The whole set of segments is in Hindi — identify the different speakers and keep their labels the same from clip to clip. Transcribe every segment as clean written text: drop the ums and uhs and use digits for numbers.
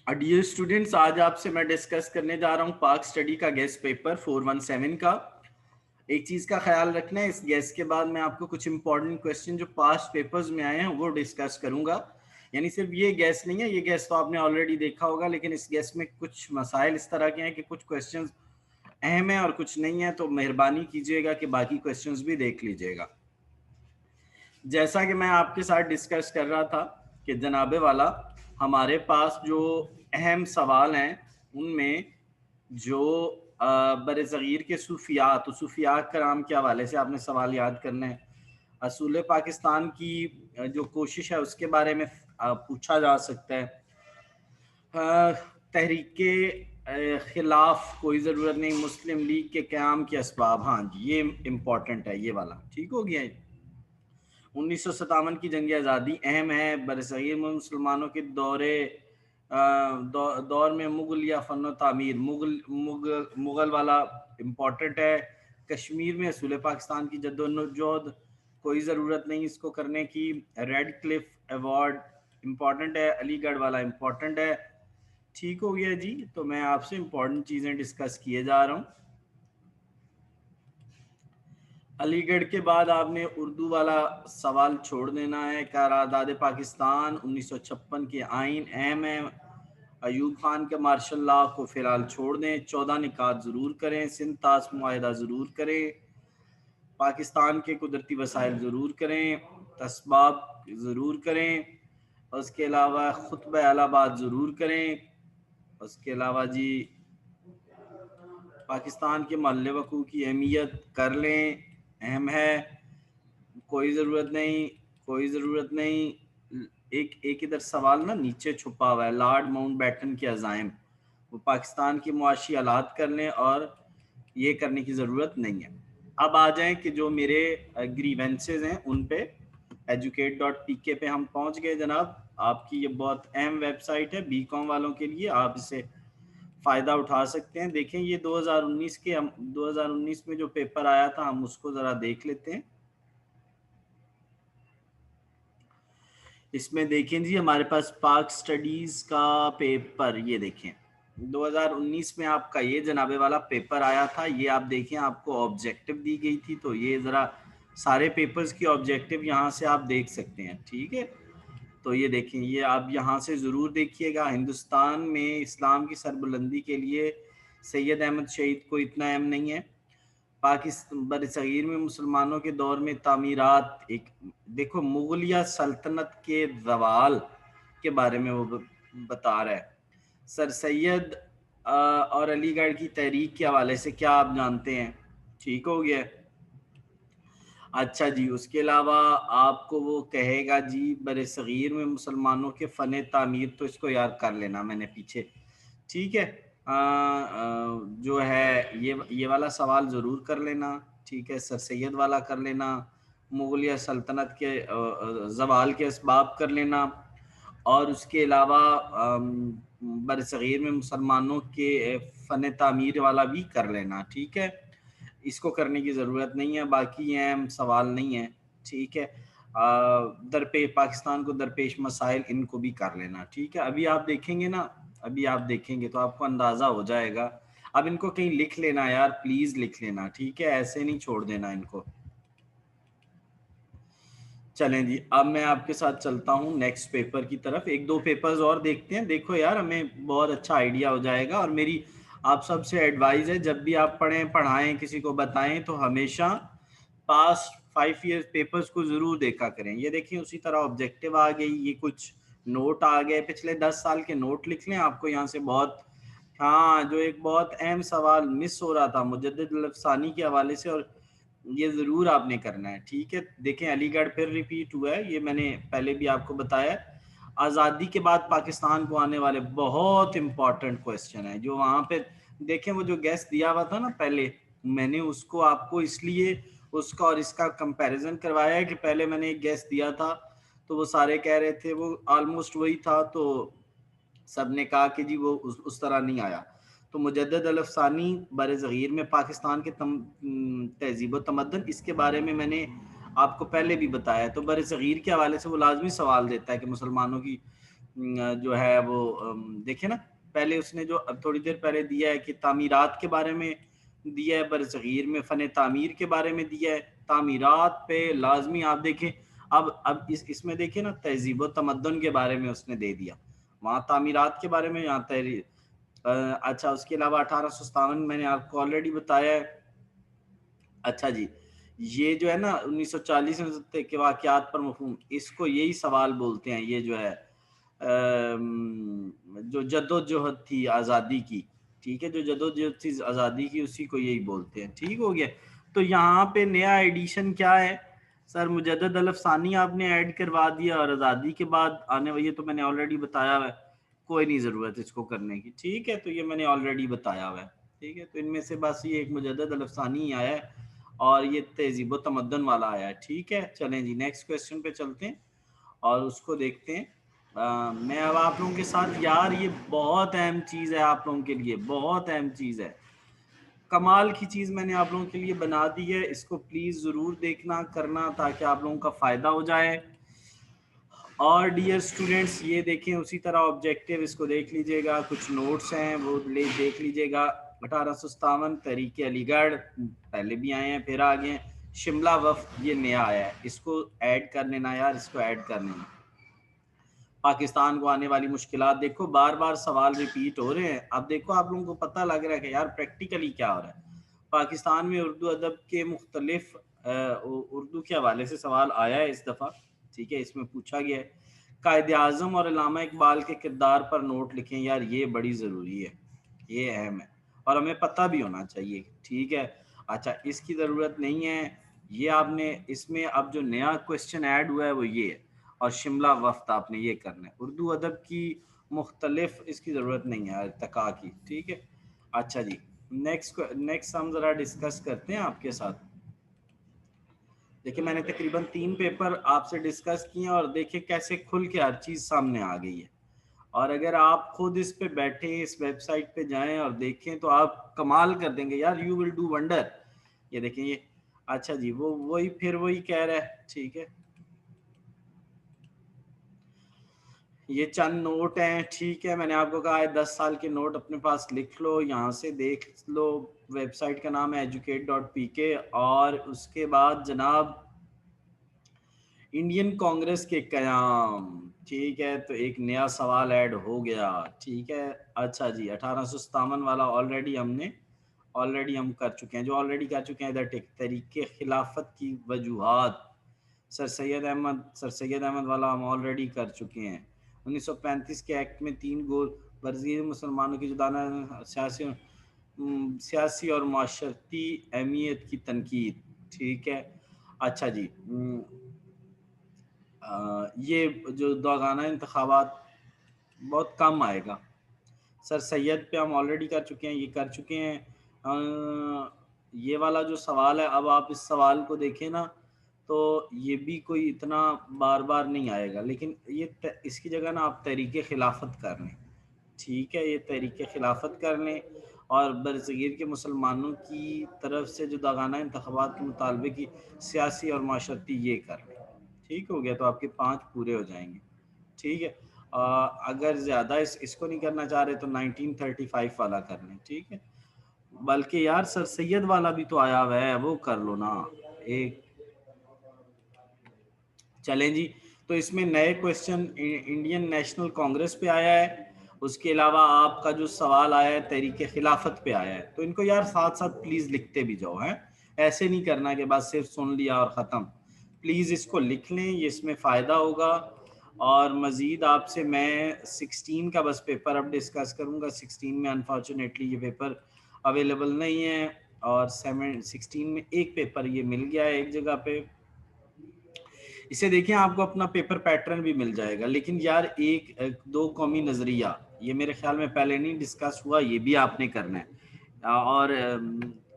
Speaker 1: डियर स्टूडेंट्स, आज आपसे मैं डिस्कस करने जा रहा हूँ पाक स्टडी का गेस्ट पेपर 417 का। एक चीज़ का ख्याल रखना है, इस गेस्ट के बाद मैं आपको कुछ इंपॉर्टेंट क्वेश्चन जो पास्ट पेपर्स में आए हैं वो डिस्कस करूंगा। यानी सिर्फ ये गेस्ट नहीं है, ये गेस्ट तो आपने ऑलरेडी देखा होगा, लेकिन इस गेस्ट में कुछ मसाइल इस तरह के हैं कि कुछ क्वेश्चंस अहम है और कुछ नहीं है, तो मेहरबानी कीजिएगा कि बाकी क्वेश्चंस भी देख लीजिएगा। जैसा कि मैं आपके साथ डिस्कस कर रहा था कि जनाबे वाला, हमारे पास जो अहम सवाल हैं उनमें जो बर सग़ीर के सूफिया, तो सूफिया कराम के हवाले से आपने सवाल याद करना है। असूल पाकिस्तान की जो कोशिश है उसके बारे में पूछा जा सकता है। तहरीक खिलाफ कोई ज़रूरत नहीं, मुस्लिम लीग के क़याम के असबाब, हाँ जी ये इम्पोर्टेंट है, ये वाला ठीक हो गया। 1957 की जंग आज़ादी अहम है। बरसग़ीर में मुसलमानों के दौर में मुग़ल या फ़न तामीर, मुग़ल वाला इम्पोर्टेंट है। कश्मीर में असूल पाकिस्तान की जद्दोजहद, कोई ज़रूरत नहीं इसको करने की। रेड क्लिफ अवार्ड इम्पोर्टेंट है, अलीगढ़ वाला इम्पोर्टेंट है। ठीक हो गया जी। तो मैं आपसे इम्पोर्टेंट चीज़ें डिस्कस किए जा रहा हूँ। अलीगढ़ के बाद आपने उर्दू वाला सवाल छोड़ देना है। करारदाद पाकिस्तान 1956 के आइन अहम है। अयूब खान के मार्शल लॉ को फिलहाल छोड़ दें। 14 निकात ज़रूर करें। सिंध ताश मुआहिदा ज़रूर करें। पाकिस्तान के कुदरती वसाइल ज़रूर करें। तस्बाब ज़रूर करें। उसके अलावा खुतब अलाहाबाद ज़रूर करें। उसके अलावा जी पाकिस्तान के महल वकूफ़ की अहमियत कर लें, अहम है। कोई ज़रूरत नहीं, कोई ज़रूरत नहीं। एक इधर सवाल ना नीचे छुपा हुआ है, लॉर्ड माउंटबेटन के अज़ाइम, वो पाकिस्तान की मुआशी हालात कर लें और ये करने की ज़रूरत नहीं है। अब आ जाएं कि जो मेरे ग्रीवेंसेस हैं उन पे educate.pk पे हम पहुंच गए जनाब। आपकी ये बहुत अहम वेबसाइट है बीकॉम वालों के लिए, आप इसे फ़ायदा उठा सकते हैं। देखें ये 2019 के, हम 2019 में जो पेपर आया था हम उसको ज़रा देख लेते हैं। इसमें देखें जी, हमारे पास पाक स्टडीज़ का पेपर, ये देखें 2019 में आपका ये जनाबे वाला पेपर आया था। ये आप देखें, आपको ऑब्जेक्टिव दी गई थी, तो ये ज़रा सारे पेपर्स की ऑब्जेक्टिव यहाँ से आप देख सकते हैं। ठीक है, तो ये देखें, ये आप यहाँ से ज़रूर देखिएगा। हिंदुस्तान में इस्लाम की सरबुलंदी के लिए सैयद अहमद शहीद को इतना अहम नहीं है। पाकिस्तान बरसग़ीर में मुसलमानों के दौर में तामीरात, एक देखो मुग़लिया सल्तनत के ज़वाल के बारे में वो बता रहा है। सर सैयद और अलीगढ़ की तहरीक के हवाले से क्या आप जानते हैं? ठीक हो गया। अच्छा जी, उसके अलावा आपको वो कहेगा जी बरसग़ीर में मुसलमानों के फ़न तामीर, तो इसको याद कर लेना मैंने पीछे। ठीक है, जो है ये वाला सवाल ज़रूर कर लेना। ठीक है, सर सैयद वाला कर लेना। मुग़लिया सल्तनत के ज़वाल के असबाब कर लेना। और उसके अलावा बरसग़ीर में मुसलमानों के फ़न तामीर वाला भी कर लेना। ठीक है, इसको करने की ज़रूरत नहीं है, बाकी अहम सवाल नहीं है। ठीक है, पाकिस्तान को दरपेश मसाइल, इनको भी कर लेना। ठीक है, अभी आप देखेंगे ना, अभी आप देखेंगे तो आपको अंदाज़ा हो जाएगा। अब इनको कहीं लिख लेना यार, प्लीज़ लिख लेना। ठीक है, ऐसे नहीं छोड़ देना इनको। चलें जी, अब मैं आपके साथ चलता हूँ नेक्स्ट पेपर की तरफ। एक दो पेपर्स और देखते हैं। देखो यार, हमें बहुत अच्छा आइडिया हो जाएगा। और मेरी आप सबसे एडवाइस है, जब भी आप पढ़ें, पढ़ाएं, किसी को बताएं, तो हमेशा पास्ट 5 ईयर पेपर्स को ज़रूर देखा करें। ये देखिए, उसी तरह ऑब्जेक्टिव आ गई, ये कुछ नोट आ गए, पिछले 10 साल के नोट लिख लें, आपको यहाँ से बहुत। हाँ, जो एक बहुत अहम सवाल मिस हो रहा था मुजद्दिद अल-अफ़सानी के हवाले से, और ये ज़रूर आपने करना है। ठीक है, देखें अलीगढ़ फिर रिपीट हुआ है, ये मैंने पहले भी आपको बताया। आज़ादी के बाद पाकिस्तान को आने वाले बहुत इंपॉर्टेंट क्वेश्चन है, जो वहाँ पे देखें, वो जो गेस दिया हुआ था ना पहले, मैंने उसको आपको इसलिए उसका और इसका कंपैरिजन करवाया है कि पहले मैंने एक गेस दिया था तो वो सारे कह रहे थे वो ऑलमोस्ट वही था, तो सबने कहा कि जी वो उस तरह नहीं आया। तो मुजद्दिद अल-अफ़सानी बर-ए-ज़ग़ीर में पाकिस्तान के तहज़ीब व तमद्दुन, इसके बारे में मैंने आपको पहले भी बताया। तो बर-ए-ज़ग़ीर के हवाले से वो लाज़मी सवाल देता है कि मुसलमानों की जो है वो देखे ना, पहले उसने जो अब थोड़ी देर पहले दिया है कि तामीरात के बारे में दिया है, बरसगीर में फ़न तामीर के बारे में दिया है, तामीरात पे लाजमी आप देखें। अब इसमें देखिए ना, तहजीब व तमद्दुन के बारे में उसने दे दिया, वहाँ तामीरात के बारे में, यहाँ तहरीर। अच्छा, उसके अलावा 1857 मैंने आपको ऑलरेडी बताया है। अच्छा जी, ये जो है ना 1940 में के वाक़यात पर मफ़हूम, इसको यही सवाल बोलते हैं। ये जो है जो जद्दोजहद थी आज़ादी की, ठीक है, जो जद्दोजहद थी आज़ादी की, उसी को यही बोलते हैं। ठीक हो गया। तो यहाँ पे नया एडिशन क्या है सर, मुजद्दद अल-अफ़सानी आपने ऐड करवा दिया, और आज़ादी के बाद आने वाली, ये तो मैंने ऑलरेडी बताया हुआ है, कोई नहीं ज़रूरत इसको करने की। ठीक है, तो ये मैंने ऑलरेडी बताया हुआ है। ठीक है, तो इनमें से बस ये एक मुजद्दद अल-अफ़सानी ही आया है, और ये तहज़ीब व तमद्दुन वाला आया है। ठीक है, चलें जी नेक्स्ट क्वेश्चन पे चलते हैं और उसको देखते हैं। मैं अब आप लोगों के साथ, यार ये बहुत अहम चीज़ है आप लोगों के लिए, बहुत अहम चीज़ है, कमाल की चीज़ मैंने आप लोगों के लिए बना दी है। इसको प्लीज़ ज़रूर देखना करना, ताकि आप लोगों का फ़ायदा हो जाए। और डियर स्टूडेंट्स, ये देखें, उसी तरह ऑब्जेक्टिव इसको देख लीजिएगा, कुछ नोट्स हैं वो देख लीजिएगा। 1857 तहरीक अलीगढ़ पहले भी आए हैं, फिर आ गए हैं। शिमला वफ़द ये नया आया है, इसको ऐड कर लेना यार, इसको ऐड कर लेना। पाकिस्तान को आने वाली मुश्किलात, देखो बार बार सवाल रिपीट हो रहे हैं। अब देखो आप लोगों को पता लग रहा है कि यार प्रैक्टिकली क्या हो रहा है। पाकिस्तान में उर्दू अदब के मुख्तलिफ उर्दू के हवाले से सवाल आया है इस दफ़ा। ठीक है, इसमें पूछा गया है कायद आज़म और अल्लामा इकबाल के किरदार पर नोट लिखें। यार ये बड़ी ज़रूरी है, ये अहम है, और हमें पता भी होना चाहिए। ठीक है, अच्छा, इसकी ज़रूरत नहीं है, ये आपने इसमें अब जो नया क्वेश्चन ऐड हुआ है वो ये है, और शिमला वफ़द आपने ये करना है। उर्दू अदब की मुख्तलिफ, इसकी ज़रूरत नहीं है तका की। ठीक है, अच्छा जी, नेक्स्ट हम ज़रा डिस्कस करते हैं आपके साथ। देखिए, मैंने तकरीबन 3 पेपर आपसे डिस्कस किए, और देखिए कैसे खुल के हर चीज़ सामने आ गई है। और अगर आप खुद इस पे बैठे, इस वेबसाइट पे जाएं और देखें, तो आप कमाल कर देंगे यार, यू विल डू वंडर। ये देखें ये, अच्छा जी, वो वही फिर वही कह रहा है। ठीक है, ये चंद नोट हैं। ठीक है, मैंने आपको कहा है 10 साल के नोट अपने पास लिख लो, यहाँ से देख लो। वेबसाइट का नाम है educate.pk। और उसके बाद जनाब, इंडियन कांग्रेस के कयाम। ठीक है, तो एक नया सवाल ऐड हो गया। ठीक है, अच्छा जी, 1857 वाला ऑलरेडी हम कर चुके हैं, जो ऑलरेडी कर चुके हैं। इधर तहरीक खिलाफत की वजूहात, सर सैयद अहमद वाला हम ऑलरेडी कर चुके हैं। 1935 के एक्ट में 3 गोल वर्जीर मुसलमानों की जुदाना सियासी और माशरती अहमियत की तनकीद। ठीक है, अच्छा जी, ये जो दोगाना इंतखाबात बहुत कम आएगा। सर सैयद पे हम ऑलरेडी कर चुके हैं, ये कर चुके हैं। ये वाला जो सवाल है, अब आप इस सवाल को देखें ना, तो ये भी कोई इतना बार बार नहीं आएगा, लेकिन ये इसकी जगह ना आप तहरीक खिलाफत कर लें। ठीक है, ये तहरीक खिलाफत कर लें, और बरसगीर के मुसलमानों की तरफ से जो दागाना इंतखाबात के मुतालबे की सियासी और माशरती, ये कर लें। ठीक हो गया, तो आपके 5 पूरे हो जाएंगे। ठीक है, अगर ज़्यादा इसको नहीं करना चाह रहे तो 1935 वाला कर लें। ठीक है, बल्कि यार सर सैयद वाला भी तो आया हुआ है, वो कर लो ना एक। चलें जी, तो इसमें नए क्वेश्चन इंडियन नेशनल कांग्रेस पे आया है, उसके अलावा आपका जो सवाल आया है तहरीक खिलाफत पे आया है। तो इनको यार साथ साथ प्लीज़ लिखते भी जाओ, हैं, ऐसे नहीं करना कि बस सिर्फ सुन लिया और ख़त्म। प्लीज़ इसको लिख लें, ये इसमें फ़ायदा होगा। और मज़ीद आपसे मैं 16 का बस पेपर अब डिस्कस करूँगा। 16 में अनफॉर्चुनेटली ये पेपर अवेलेबल नहीं है, और 16 में एक पेपर ये मिल गया है एक जगह पे। इसे देखिए, आपको अपना पेपर पैटर्न भी मिल जाएगा। लेकिन यार एक दो कौमी नज़रिया, ये मेरे ख्याल में पहले नहीं डिस्कस हुआ, ये भी आपने करना है। और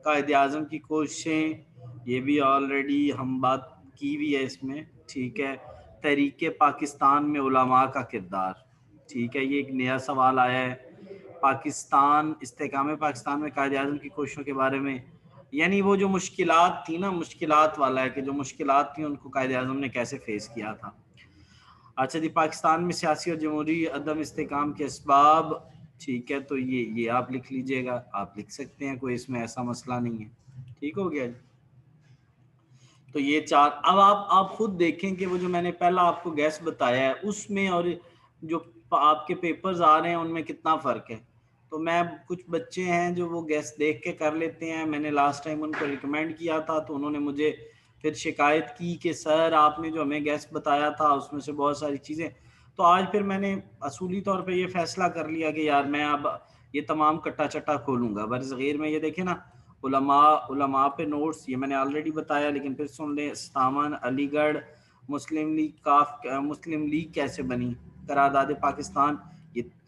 Speaker 1: कायद आज़म की कोशिशें, ये भी ऑलरेडी हम बात की हुई है इसमें। ठीक है, तहरीक पाकिस्तान में उलमा का किरदार। ठीक है, ये एक नया सवाल आया है। पाकिस्तान, इस्तेकाम पाकिस्तान में कायद आज़म की कोशिशों के बारे में, यानी वो जो मुश्किलात थी ना, मुश्किलात वाला है कि जो मुश्किलात थी उनको कायद आज़म ने कैसे फेस किया था। अच्छा जी, पाकिस्तान में सियासी और जमहूरी अदम इस्तेकाम के असबाब, ठीक है, तो ये आप लिख लीजिएगा, आप लिख सकते हैं, कोई इसमें ऐसा मसला नहीं है। ठीक हो गया जी। तो ये चार, अब आप खुद देखें कि वो जो मैंने पहला आपको गैस बताया है उसमें और जो आपके पेपर्स आ रहे हैं उनमें कितना फ़र्क है। तो मैं, कुछ बच्चे हैं जो वो गैस देख के कर लेते हैं, मैंने लास्ट टाइम उनको रिकमेंड किया था तो उन्होंने मुझे फिर शिकायत की कि सर आपने जो हमें गैस बताया था उसमें से बहुत सारी चीज़ें, तो आज फिर मैंने असूली तौर पे ये फैसला कर लिया कि यार मैं अब ये तमाम कट्टा चट्टा खोलूंगा। बरसगीर में ये देखे ना, उलमा पे नोट्स, ये मैंने ऑलरेडी बताया लेकिन फिर सुन लें। इस्तामान, अलीगढ़, मुस्लिम लीग कैसे बनी, करारदाद पाकिस्तान,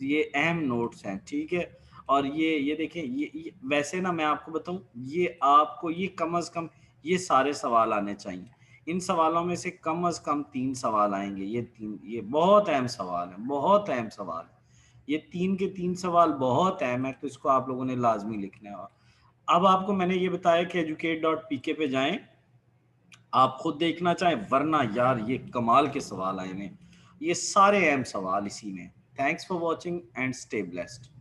Speaker 1: ये अहम नोट्स हैं, ठीक है। और ये देखें, ये वैसे ना मैं आपको बताऊं, ये आपको ये कम अज कम ये सारे सवाल आने चाहिए। इन सवालों में से कम अज कम 3 सवाल आएंगे। ये बहुत अहम सवाल है, बहुत अहम सवाल है। ये 3 के 3 सवाल बहुत अहम है, तो इसको आप लोगों ने लाजमी लिखना है। अब आपको मैंने ये बताया कि educate.pk पे जाएं, आप खुद देखना चाहें, वरना यार ये कमाल के सवाल आए हैं, ये सारे अहम सवाल इसी में। Thanks for watching and stay blessed.